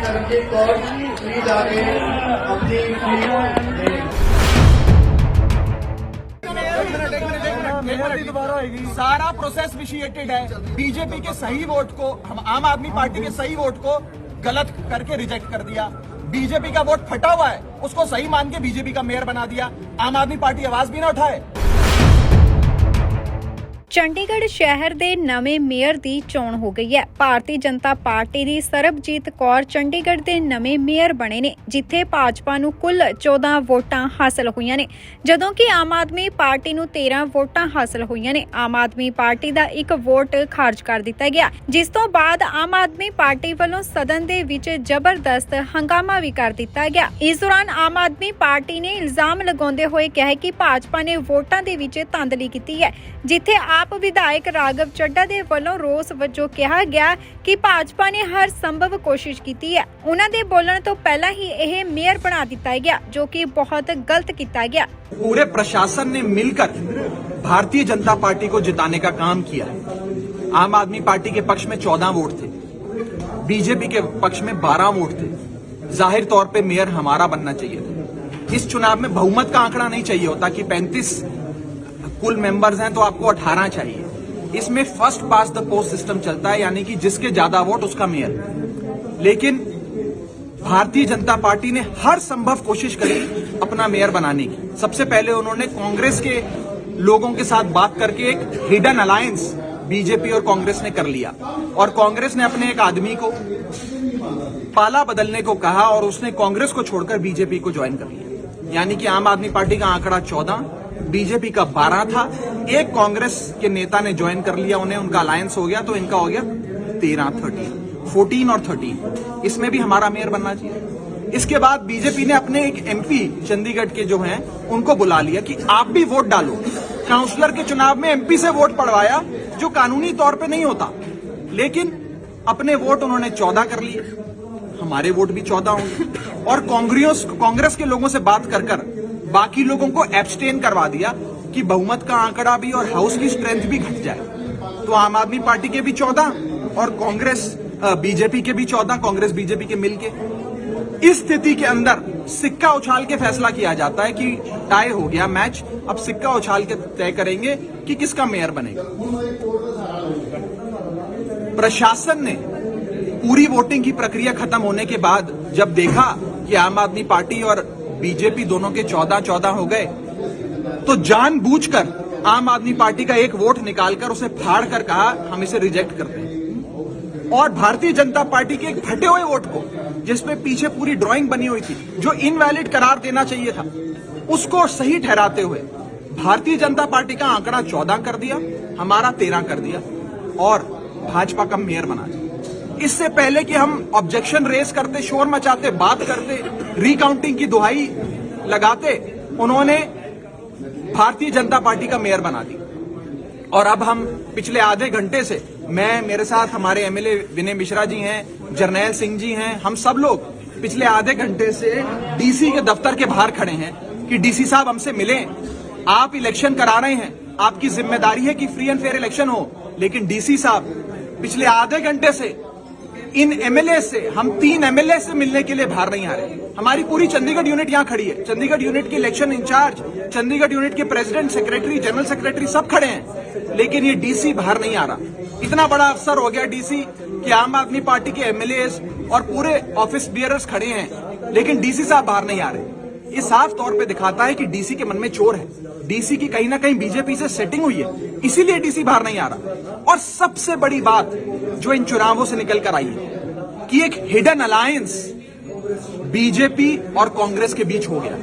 Saranjit Kaur please आके अपनी सारा प्रोसेस इनिशिएटेड है। बीजेपी के सही वोट को, हम आम आदमी पार्टी के सही वोट को गलत करके रिजेक्ट कर दिया। बीजेपी का वोट फटा हुआ है, उसको सही मान के बीजेपी का मेयर बना दिया। आम आदमी पार्टी आवाज भी ना उठाए। ਚੰਡੀਗੜ੍ਹ ਸ਼ਹਿਰ ਦੇ ਨਵੇਂ ਮੇਅਰ ਦੀ ਚੋਣ ਹੋ ਗਈ ਹੈ। ਭਾਰਤੀ ਜਨਤਾ ਪਾਰਟੀ ਦੀ ਸਰਬਜੀਤ ਕੌਰ ਚੰਡੀਗੜ੍ਹ ਦੇ ਨਵੇਂ ਮੇਅਰ ਬਣੇ ਨੇ, ਜਿੱਥੇ ਭਾਜਪਾ ਨੂੰ ਕੁੱਲ 14 ਵੋਟਾਂ ਹਾਸਲ ਹੋਈਆਂ ਨੇ, ਜਦੋਂ ਕਿ ਆਮ ਆਦਮੀ ਪਾਰਟੀ ਨੂੰ 13 ਵੋਟਾਂ ਹਾਸਲ ਹੋਈਆਂ ਨੇ। ਆਮ ਆਦਮੀ ਪਾਰਟੀ ਦਾ ਇੱਕ ਵੋਟ ਖਾਰਜ ਕਰ ਦਿੱਤਾ ਗਿਆ, ਜਿਸ ਤੋਂ ਬਾਅਦ ਆਮ ਆਦਮੀ ਪਾਰਟੀ ਵੱਲੋਂ ਸਦਨ ਦੇ ਵਿੱਚ ਜ਼ਬਰਦਸਤ ਹੰਗਾਮਾ ਵੀ ਕਰ ਦਿੱਤਾ ਗਿਆ। ਇਸ ਦੌਰਾਨ ਆਮ ਆਦਮੀ ਪਾਰਟੀ ਨੇ ਇਲਜ਼ਾਮ ਲਗਾਉਂਦੇ ਹੋਏ ਕਿਹਾ ਕਿ ਭਾਜਪਾ ਨੇ ਵੋਟਾਂ ਦੇ ਵਿੱਚ ਧਾਂਦਲੀ ਕੀਤੀ ਹੈ, ਜਿੱਥੇ ਆਪ ਵਿਧਾਇਕ ਰਾਘਵ ਚੱਡਾ ਦੇ ਵੱਲੋਂ ਰੋਸ ਵਜੋਂ ਕਿਹਾ ਗਿਆ ਕਿ ਭਾਜਪਾ ਨੇ ਹਰ ਸੰਭਵ ਕੋਸ਼ਿਸ਼ ਕੀਤੀ ਹੈ। ਉਹਨਾਂ ਦੇ ਬੋਲਣ ਤੋਂ ਪਹਿਲਾਂ ਹੀ ਇਹ ਮੇयर बना ਦਿੱਤਾ ਗਿਆ, जो कि बहुत गलत किया गया। पूरे प्रशासन ने मिलकर भारतीय जनता पार्टी को जिताने का काम किया है। आम आदमी पार्टी के पक्ष में 14 वोट थे, बीजेपी के पक्ष में 12 वोट थे। जाहिर तौर पे मेयर हमारा बनना चाहिए था। इस चुनाव में बहुमत का आंकड़ा नहीं चाहिए होता कि 35 कुल मेंबर्स हैं तो आपको 18 चाहिए। इसमें first pass the post system चलता है, यानी कि जिसके ज्यादा वोट उसका मेयर। लेकिन भारतीय जनता पार्टी ने हर संभव कोशिश करी अपना मेयर बनाने की। सबसे पहले उन्होंने कांग्रेस के लोगों के साथ बात करके एक हिडन अलायंस बीजेपी और कांग्रेस ने कर लिया, और कांग्रेस ने अपने एक आदमी को पाला बदलने को कहा और उसने कांग्रेस को छोड़कर बीजेपी को ज्वाइन कर लिया। यानी कि आम आदमी पार्टी का आंकड़ा 14, बीजेपी का 12 था। एक कांग्रेस के नेता ने ज्वाइन कर लिया, उन्हें उनका अलायंस हो गया, तो इनका हो गया 13, 14 और 13। इसमें भी हमारा मेयर बनना चाहिए। इसके बाद बीजेपी ने अपने एक एमपी चंडीगढ़ के जो हैं उनको बुला लिया कि आप भी वोट डालो। काउंसलर के चुनाव में एमपी से वोट पड़वाया, जो कानूनी तौर पे नहीं होता, लेकिन अपने वोट उन्होंने 14 कर लिए, हमारे वोट भी 14 होंगे। और कांग्रेस के लोगों से बात कर बाकी लोगों को एब्सटेन करवा दिया कि बहुमत का आंकड़ा भी और हाउस की स्ट्रेंथ भी घट जाए। तो आम आदमी पार्टी के भी 14 और कांग्रेस बीजेपी के भी 14, कांग्रेस बीजेपी के मिलके। इस स्थिति के अंदर सिक्का उछाल के फैसला किया जाता है कि टाई हो गया मैच, अब सिक्का उछाल के तय करेंगे कि किसका मेयर बनेगा। प्रशासन ने पूरी वोटिंग की प्रक्रिया खत्म होने के बाद जब देखा कि आम आदमी पार्टी और बीजेपी दोनों के 14 हो गए, तो जानबूझकर आम आदमी पार्टी का एक वोट निकालकर उसे फाड़ कर कहा हम इसे रिजेक्ट करते हैं। और भारतीय जनता पार्टी के एक फटे हुए वोट को, जिसमें पीछे पूरी ड्राइंग बनी हुई थी, जो इनवैलिड करार देना चाहिए था, उसको सही ठहराते हुए भारतीय जनता पार्टी का आंकड़ा 14 कर दिया, हमारा 13 कर दिया और भाजपा का मेयर बना दिया। इससे पहले कि हम ऑब्जेक्शन रेस करते, शोर मचाते, बात करते, रिकाउंटिंग की दुहाई लगाते, उन्होंने भारतीय जनता पार्टी का मेयर बना दी। और अब हम पिछले आधे घंटे से, मेरे साथ हमारे एमएलए विनय मिश्रा जी हैं, जरनैल सिंह जी हैं, हम सब लोग पिछले आधे घंटे से डीसी के दफ्तर के बाहर खड़े हैं कि डीसी साहब हमसे मिलें, आप इलेक्शन करा रहे हैं, आपकी जिम्मेदारी है कि फ्री एंड फेयर इलेक्शन हो। लेकिन डीसी साहब पिछले आधे घंटे से इन एमएलए से, हम 3 एमएलए से मिलने के लिए बाहर नहीं आ रहे। हमारी पूरी चंडीगढ़ यूनिट यहां खड़ी है, चंडीगढ़ यूनिट के इलेक्शन इंचार्ज, चंडीगढ़ यूनिट के प्रेसिडेंट, सेक्रेटरी, जनरल सेक्रेटरी सब खड़े हैं, लेकिन ये डीसी बाहर नहीं आ रहा। इतना बड़ा अफसर हो गया डीसी कि आम आदमी पार्टी के एमएलए और पूरे ऑफिस बियरर्स खड़े हैं, लेकिन डीसी साहब बाहर नहीं आ रहे। ये साफ तौर पे दिखाता है कि डीसी के मन में चोर है, डीसी की कहीं ना कहीं बीजेपी से सेटिंग हुई है, इसीलिए डीसी बाहर नहीं आ रहा। और सबसे बड़ी बात जो इन चुनावों से निकल कर आई है कि एक हिडन अलायंस बीजेपी और कांग्रेस के बीच हो गया।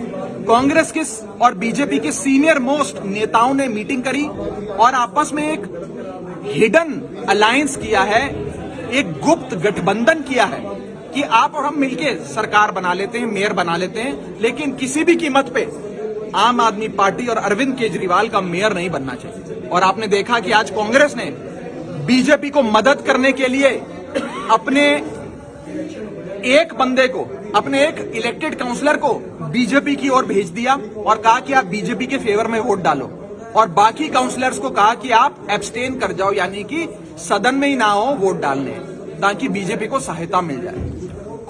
कांग्रेस के और बीजेपी के सीनियर मोस्ट नेताओं ने मीटिंग करी और आपस में एक हिडन अलायंस किया है, एक गुप्त गठबंधन किया है कि आप और हम मिलके सरकार बना लेते हैं, मेयर बना लेते हैं, लेकिन किसी भी कीमत पे आम आदमी पार्टी और अरविंद केजरीवाल का मेयर नहीं बनना चाहिए। और आपने देखा कि आज कांग्रेस ने बीजेपी को मदद करने के लिए अपने एक बंदे को, अपने एक इलेक्टेड काउंसलर को बीजेपी की ओर भेज दिया और कहा कि आप बीजेपी के फेवर में वोट डालो, और बाकी काउंसलर्स को कहा कि आप एब्सटेन कर जाओ, यानी कि सदन में ही ना हो वोट डालने, ताकि बीजेपी को सहायता मिल जाए।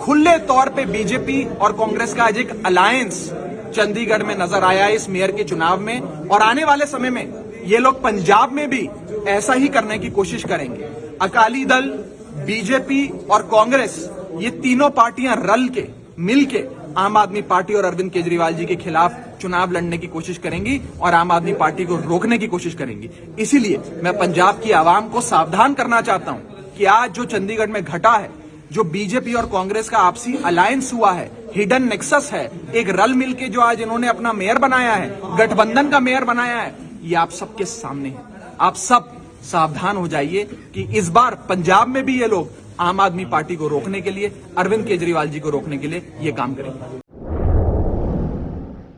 खुले तौर पे बीजेपी और कांग्रेस का आज एक अलायंस चंडीगढ़ में नजर आया है इस मेयर के चुनाव में, और आने वाले समय में ये लोग पंजाब में भी ऐसा ही करने की कोशिश करेंगे। अकाली दल, बीजेपी और कांग्रेस, ये तीनों पार्टियां रल के मिलके आम आदमी पार्टी और अरविंद केजरीवाल जी के खिलाफ चुनाव लड़ने की कोशिश करेंगी और आम आदमी पार्टी को रोकने की कोशिश करेंगी। इसीलिए मैं पंजाब की आवाम को सावधान करना चाहता हूं कि आज जो चंडीगढ़ में घटा है, जो बीजेपी और कांग्रेस का आपसी अलायंस हुआ है, हिडन नेक्सस है, एक रल मिलके जो आज इन्होंने अपना मेयर बनाया है, गठबंधन का मेयर बनाया है, ये आप सबके सामने है। आप सब सावधान हो जाइए कि इस बार पंजाब में भी ये लोग आम आदमी पार्टी को रोकने के लिए, अरविंद केजरीवाल जी को रोकने के लिए ये काम करेंगे।